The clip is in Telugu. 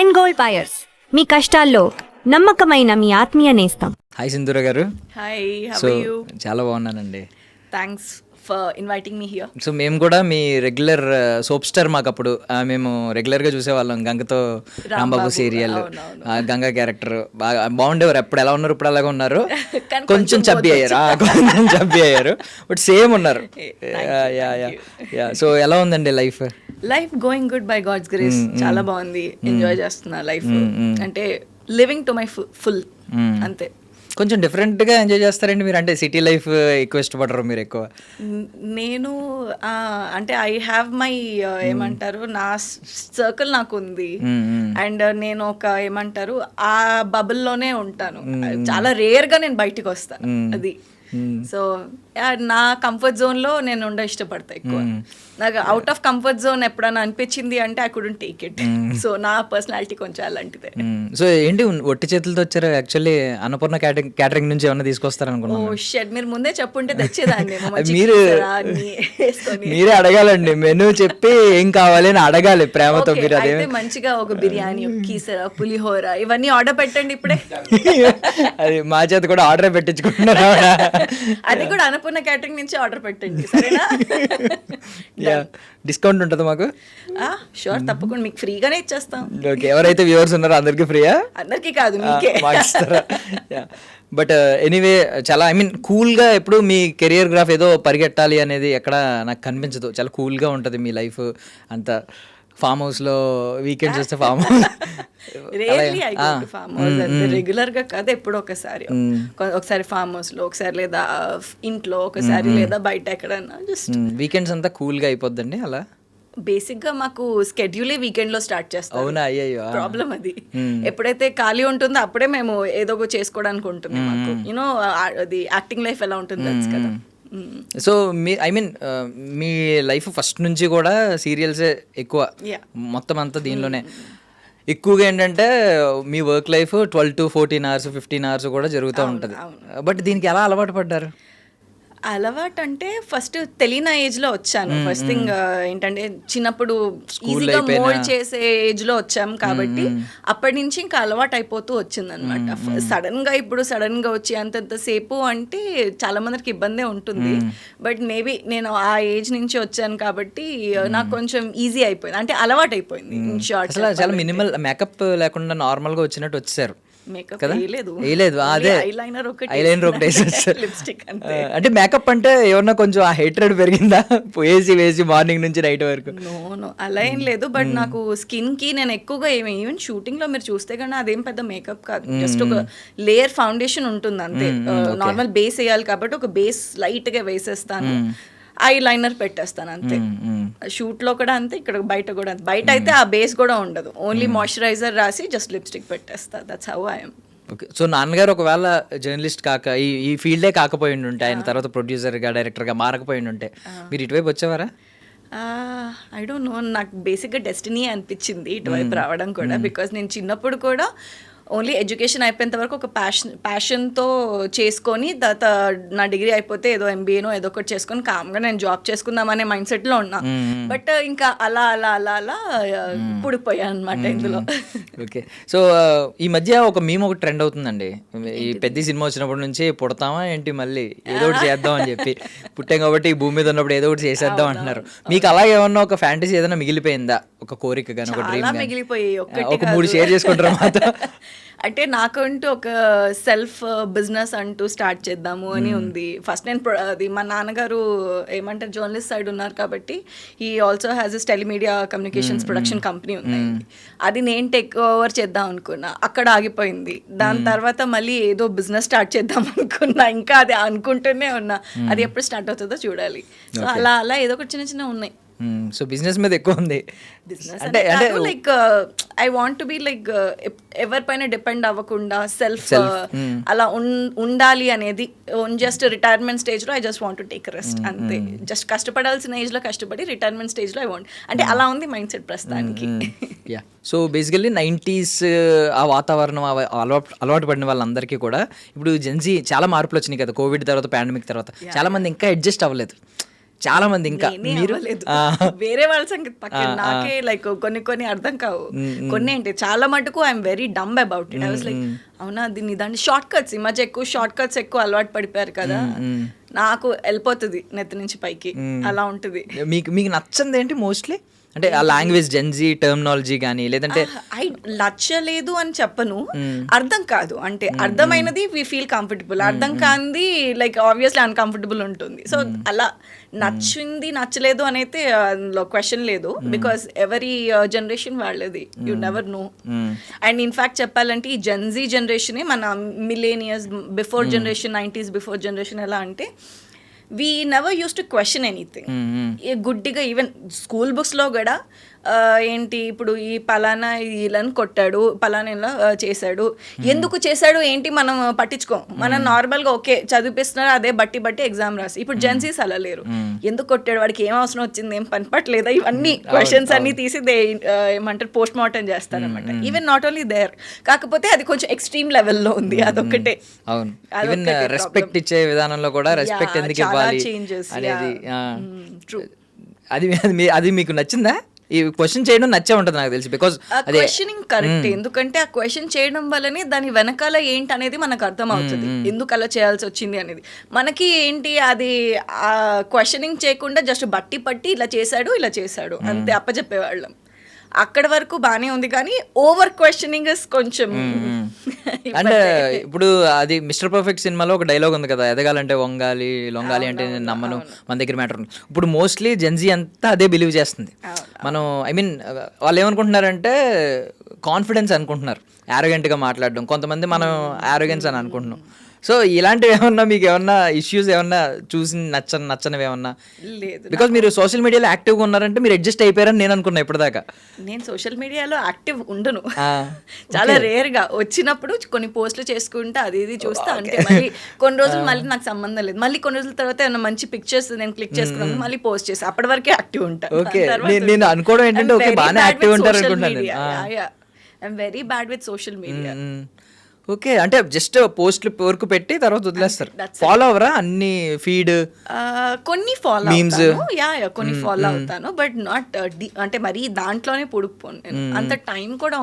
అండ్ గోల్డ్ బయర్స్, మీ కష్టాల్లో నమ్మకమైన మీ ఆత్మీయ నేస్తం. హాయ్ సింధూర గారు. Hi, how so are you? చాలా బాగున్నానండి. Thanks for inviting me here. So మేము కూడా మీ రెగ్యులర్ సోప్ స్టార్, మాకు అప్పుడు మేము రెగ్యులర్గా చూసేవాళ్ళం. గంగతో రాంబాబు సీరియల్, గంగా క్యారెక్టర్ బాగా బాగుండేవారు. ఎప్పుడు ఎలా ఉన్నారు, ఇప్పుడు అలాగే ఉన్నారు. కొంచెం చబ్బి అయ్యారు బట్ సేమ్ ఉన్నారు. సో ఎలా ఉందండి life? Life going good by god's grace. చాలా బాగుంది, ఎంజాయ్ చేస్తున్నా లైఫ్. అంటే లివింగ్ టు మై ఫుల్, అంతే. కొంచెం డిఫరెంట్గా ఎంజాయ్ చేస్తారండి మీరు? అంటే సిటీ లైఫ్ ఎక్కువ ఇష్టపడరు మీరు? ఎక్కువ నేను అంటే ఐ హ్యావ్ మై ఏమంటారు, నా సర్కిల్ నాకు ఉంది. అండ్ నేను ఒక ఏమంటారు ఆ బబుల్లోనే ఉంటాను. చాలా రేర్గా నేను బయటికి వస్తాను, అది. సో నా కంఫర్ట్ జోన్లో నేను ఇష్టపడతా ఎక్కువ. నాకు అవుట్ ఆఫ్ కంఫర్ట్ జోన్ ఎప్పుడైనా అనిపించింది అంటే I couldn't take it. So నా పర్సనాలిటీ కొంచెం అలాంటిదే. సో ఏంటి ఒట్టి చేతులతో వచ్చారు? యాక్చువల్లీ అన్నపూర్ణ క్యాటరింగ్ నుంచి ఏమన్నా తీసుకొస్తారు అనుకున్నాను. ఓ షెడ్, మీరు ముందే చెప్పుంటే తెచ్చేదాన్ని. మీరే అడగాలండి, మెనూ చెప్పి ఏం కావాలి అని అడగాలి ప్రేమతో. మీరు అదే మంచిగా ఒక బిర్యానీ, ఒక కీసర, పులిహోర ఇవన్నీ ఆర్డర్ పెట్టండి ఇప్పుడే. అది మా చేత కూడా ఆర్డర్ పెట్టించుకుంటున్నారు. అది కూడా అన్నపూర్ణ క్యాటరింగ్ నుంచి ఆర్డర్ పెట్టండి, సరేనా? డిస్కౌంట్ ఉంటుంది మాకు? షూర్, తప్పకుండా మీకు ఫ్రీగానే ఇచ్చేస్తాం. ఓకే, ఎవరైతే వ్యూవర్స్ ఉన్నారో అందరికి ఫ్రీయా? అందరికీ కాదు, మీకే. బట్ ఎనీవే చాలా కూల్గా ఎప్పుడు మీ కెరియర్ గ్రాఫ్ ఏదో పరిగెట్టాలి అనేది ఎక్కడ నాకు కనిపించదు. చాలా కూల్గా ఉంటుంది మీ లైఫ్ అంతా. ఫామ్ హౌస్ లో వీకెండ్స్ వస్తే ఫామ్ హౌస్ రెగ్యులర్ గా కాదు, ఎప్పుడో ఒకసారి ఫామ్ హౌస్ లో, ఒకసారి లేదా ఇంట్లో, ఒకసారి లేదా బయట ఎక్కడన్నా. జస్ట్ వీకెండ్స్ అంతా కూల్ గా అయిపోద్దండి అలా. బేసిక్ గా మాకు స్కెడ్యూలే వీకెండ్ లో స్టార్ట్ చేస్తాం. అవునా? అయ్యో, ప్రాబ్లం అది. ఎప్పుడైతే ఖాళీ ఉంటుందో అప్పుడే మేము ఏదో ఒక చేసుకోవడానికి ఉంటుంది మాకు. యూనో అది యాక్టింగ్ లైఫ్ ఎలా ఉంటుంది తెలుసు కదా. సో మీ లైఫ్ ఫస్ట్ నుంచి కూడా సీరియల్సే ఎక్కువ, మొత్తం అంతా దీనిలోనే ఎక్కువగా. ఏంటంటే మీ work life 12 to 14 hours 15 hours కూడా జరుగుతూ ఉంటుంది. బట్ దీనికి ఎలా అలవాటు పడ్డారు? అలవాటు అంటే ఫస్ట్ తెలియని ఏజ్ లో వచ్చాను. ఫస్ట్ థింగ్ ఏంటంటే చిన్నప్పుడు ఈజీగా మోల్డ్ చేసే ఏజ్ లో వచ్చాం కాబట్టి అప్పటి నుంచి ఇంకా అలవాటు అయిపోతూ వచ్చింది అనమాట. సడన్ గా వచ్చి అంతంతసేపు అంటే చాలా మందికి ఇబ్బందే ఉంటుంది. బట్ మేబీ నేను ఆ ఏజ్ నుంచి వచ్చాను కాబట్టి నాకు కొంచెం ఈజీ అయిపోయింది, అంటే అలవాటు అయిపోయింది. చాలా మినిమల్ మేకప్ లేకుండా నార్మల్ గా వచ్చినట్టు వచ్చారు. అంటే మేకప్ అంటే ఏమన్నా కొంచెం ఆ హేట్రెడ్ పెరిగిందా వేసి మార్నింగ్ నుంచి నైట్ వరకు? నో, అలా ఏం లేదు. బట్ నాకు స్కిన్ కి నేను ఎక్కువగా ఈవెన్ షూటింగ్ లో మీరు చూస్తే కానీ అదేం పెద్ద మేకప్ కాదు, జస్ట్ ఒక లేయర్ ఫౌండేషన్ ఉంటుంది అంతే. నార్మల్ బేస్ వేయాలి కాబట్టి ఒక బేస్ లైట్ గా వేసేస్తాను, ఐ లైనర్ పెట్టేస్తాను అంతే. షూట్ లో కూడా అంతే, ఇక్కడ బయట కూడా అంతే. బయట అయితే ఆ బేస్ కూడా ఉండదు, ఓన్లీ మాయిశ్చరైజర్ రాసి జస్ట్ లిప్స్టిక్ పెట్టేస్తా. That's how I am. Okay. So నాన్నగారు ఒకవేళ జర్నలిస్ట్ కాక ఈ ఫీల్డే కాకపోయి ఉంటే, ఆయన తర్వాత ప్రొడ్యూసర్గా డైరెక్టర్గా మారకపోయి ఉంటే మీరు ఇటువైపు వచ్చేవారా? ఐ డోంట్ నో, నాకు బేసిక్గా డెస్టినీ అనిపించింది ఇటువైపు రావడం కూడా. బికాస్ నేను చిన్నప్పుడు కూడా ఓన్లీ ఎడ్యుకేషన్ అయిపోయేంత వరకు ఒక ప్యాషన్తో చేసుకొని తర్వాత నా డిగ్రీ అయిపోతే ఏదో ఎంబీఏనో ఏదో ఒకటి చేసుకొని కామ్గా నేను జాబ్ చేసుకుందామనే మైండ్ సెట్లో ఉన్నా. బట్ ఇంకా అలా అలా అలా అలా పుడిపోయాను అనమాట ఇందులో. ఓకే. సో ఈ మధ్య ఒక మీమ్ ఒకటి ట్రెండ్ అవుతుందండి. ఈ పెద్ద సినిమా వచ్చినప్పటి నుంచి పుడతామా ఏంటి, మళ్ళీ ఏదో ఒకటి చేద్దాం అని చెప్పి. పుట్టాం కాబట్టి ఈ భూమి మీద ఉన్నప్పుడు ఏదో ఒకటి చేసేద్దాం అంటున్నారు. మీకు అలా ఏమన్నా ఒక ఫ్యాంటసీ ఏదైనా మిగిలిపోయిందా? ఒక కోరిక కానీ, ఒక డ్రీమ్ మిగిలిపోయి ఒక 3 షేర్ చేసుకుంటారు మాతో. అంటే నాకంటూ ఒక సెల్ఫ్ బిజినెస్ అంటూ స్టార్ట్ చేద్దాము అని ఉంది. ఫస్ట్ నేను అది మా నాన్నగారు ఏమంటారు జర్నలిస్ట్ సైడ్ ఉన్నారు కాబట్టి ఈ also has S Telemedia communications production company ఉంది. అది నేను టేక్ ఓవర్ చేద్దాం అనుకున్నా, అక్కడ ఆగిపోయింది. దాని తర్వాత మళ్ళీ ఏదో బిజినెస్ స్టార్ట్ చేద్దాం అనుకున్నా, ఇంకా అది అనుకుంటూనే ఉన్నా. అది ఎప్పుడు స్టార్ట్ అవుతుందో చూడాలి. సో అలా అలా ఏదో ఒకటి చిన్న చిన్న ఉన్నాయి. సో బిజినెస్ మీద ఎక్కువ ఉంది. అంటే like I want to be like ఎవరిపైన డిపెండ్ అవ్వకుండా సెల్ఫ్ అలా ఉండాలి అనేది. జస్ట్ రిటైర్మెంట్ స్టేజ్ లో I just want to take rest అంతే. జస్ట్ కష్టపడాల్సిన ఏజ్ లో కష్టపడి రిటైర్మెంట్ స్టేజ్ లో ఐ వాంట్, అంటే అలా ఉంది మైండ్ సెట్ ప్రస్తుతానికి. సో బేసికల్లీ 90s ఆ వాతావరణం అలవాటు పడిన వాళ్ళందరికీ కూడా ఇప్పుడు జెన్జీ చాలా మార్పులు వచ్చినాయి కదా కోవిడ్ తర్వాత, పాండమిక్ తర్వాత. చాలా మంది ఇంకా అడ్జస్ట్ అవ్వలేదు. చాలా మంది ఇంకా నేనే మీరు అవ్వలేదు. వేరే వాళ్ళ సంగతి పక్కన, నాకే లైక్ కొన్ని కొన్ని అర్థం కావు. కొన్ని ఏంటి చాలా మటుకు I'm very dumb about it. I was like అవునా దీన్ని దాన్ని షార్ట్ కట్స్, ఈ మధ్య ఎక్కువ షార్ట్ కట్స్ ఎక్కువ అలవాటు పడిపోయారు కదా, నాకు వెళ్ళిపోతుంది నెత్తి నుంచి పైకి, అలా ఉంటుంది. మీకు మీకు నచ్చంది ఏంటి మోస్ట్లీ? అంటే ఆ లాంగ్వేజ్ జెన్జీ టర్మినాలజీ కానీ లేదంటే ఐ నచ్చలేదు అని చెప్పను, అర్థం కాదు అంటే అర్థమైనది వి ఫీల్ కంఫర్టబుల్, అర్థం కానిది లైక్ ఆబ్వియస్లీ అన్కంఫర్టబుల్ ఉంటుంది. సో అలా నచ్చింది నచ్చలేదు అనైతే అందులో క్వశ్చన్ లేదు, బికాస్ ఎవరీ జనరేషన్ వాళ్ళది, you never know. And in fact చెప్పాలంటే ఈ జెన్జీ జనరేషనే మన millionaires before generation, 90s before generation ఎలా అంటే we never use to question anything. గుడ్డిగా ఈవెన్ స్కూల్ బుక్స్లో కూడా ఏంటి ఇప్పుడు ఈ పలానా వీళ్ళని కొట్టాడు, పలానా ఇలా చేశాడు, ఎందుకు చేశాడు ఏంటి మనం పట్టించుకోం. మనం నార్మల్గా ఓకే చదివిపిస్తున్నారు, అదే బట్టి ఎగ్జామ్ రాసి. ఇప్పుడు జెన్సీస్ అలా లేరు, ఎందుకు కొట్టాడు, వాడికి ఏం అవసరం వచ్చింది, ఏం పని పట్టలేదా, ఇవన్నీ క్వశ్చన్స్ అన్ని తీసి ఏమంటారు పోస్ట్ మార్టం చేస్తారనమాట. ఈవెన్ నాట్ ఓన్లీ దేర్, కాకపోతే అది కొంచెం ఎక్స్ట్రీమ్ లెవెల్లో ఉంది, అదొకటే. అవును, ఈవెన్ రెస్పెక్ట్ ఇచ్చే విధానంలో కూడా రెస్పెక్ట్ ఎందుకు ఇవ్వాలి అనేది, అది మీకు నచ్చిందా? ఈ క్వశ్చన్ చేయడం నచ్చే ఉంటుంది నాకు తెలిసి, బికాజ్ క్వశ్చనింగ్ కరెక్ట్. ఎందుకంటే ఆ క్వశ్చన్ చేయడం వల్లనే దాని వెనకాల ఏంటి అనేది మనకు అర్థం అవుతుంది, ఎందుకు అలా చేయాల్సి వచ్చింది అనేది. మనకి ఏంటి అది ఆ క్వశ్చనింగ్ చేయకుండా జస్ట్ బట్టి ఇలా చేశాడు అంతే అప్పచెప్పేవాళ్ళం. అక్కడ వరకు బానే ఉంది, కానీ ఓవర్ క్వశ్చనింగ్ కొంచెం. అండ్ ఇప్పుడు అది మిస్టర్ పర్ఫెక్ట్ సినిమాలో ఒక డైలాగ్ ఉంది కదా, ఎదగాలంటే వంగాలి, లొంగాలి అంటే నేను నమ్మను, మన దగ్గర మ్యాటర్. ఇప్పుడు మోస్ట్లీ జెన్జీ అంతా అదే బిలీవ్ చేస్తుంది. మనం ఐ మీన్ వాళ్ళు ఏమనుకుంటున్నారంటే కాన్ఫిడెన్స్ అనుకుంటున్నారు, యారోగెంట్గా మాట్లాడడం. కొంతమంది మనం యారోగెన్స్ అని అనుకుంటున్నాం. సో ఇలాంటివి ఏమన్నా మీకు ఏమన్నా ఇష్యూస్ ఏమన్నా చూసి నచ్చనివి ఏమన్నా? లేదు, బికాజ్ మీరు సోషల్ మీడియాలో యాక్టివ్గా ఉన్నారంటే మీరు అడ్జస్ట్ అయిపోయారని నేను అనుకున్నా ఇప్పటిదాకా. నేను సోషల్ మీడియాలో యాక్టివ్ ఉండను, చాలా రేర్ గా వచ్చినప్పుడు కొన్ని పోస్టులు చేసుకుంటా, అది ఇది చూస్తా. అంటే మళ్ళీ కొన్ని రోజులు మళ్ళీ నాకు సంబంధం లేదు, మళ్ళీ కొన్ని రోజుల తర్వాత ఏమైనా మంచి పిక్చర్స్ నేను క్లిక్ చేసుకున్నాను, మళ్ళీ పోస్ట్ చేసి అప్పటి వరకే యాక్టివ్ ఉంటాను. ఓకే, నేను అనుకోవడం ఏంటంటే ఓకే బాగానే యాక్టివ్ ఉంటారు అనుకుంటున్నాను. I'm very bad with social media. Okay, అంటే జస్ట్ పోస్ట్లు వరకు పెట్టి తర్వాత వదిలేస్తారు. ఫాలో అవరా అన్ని ఫీడ్? కొన్ని ఫాలో అవుతాను, కొన్ని ఫాలో అవుతాను, బట్ నాట్ అంటే మరీ దాంట్లోనే పొడుకుపోను. అంత టైం కూడా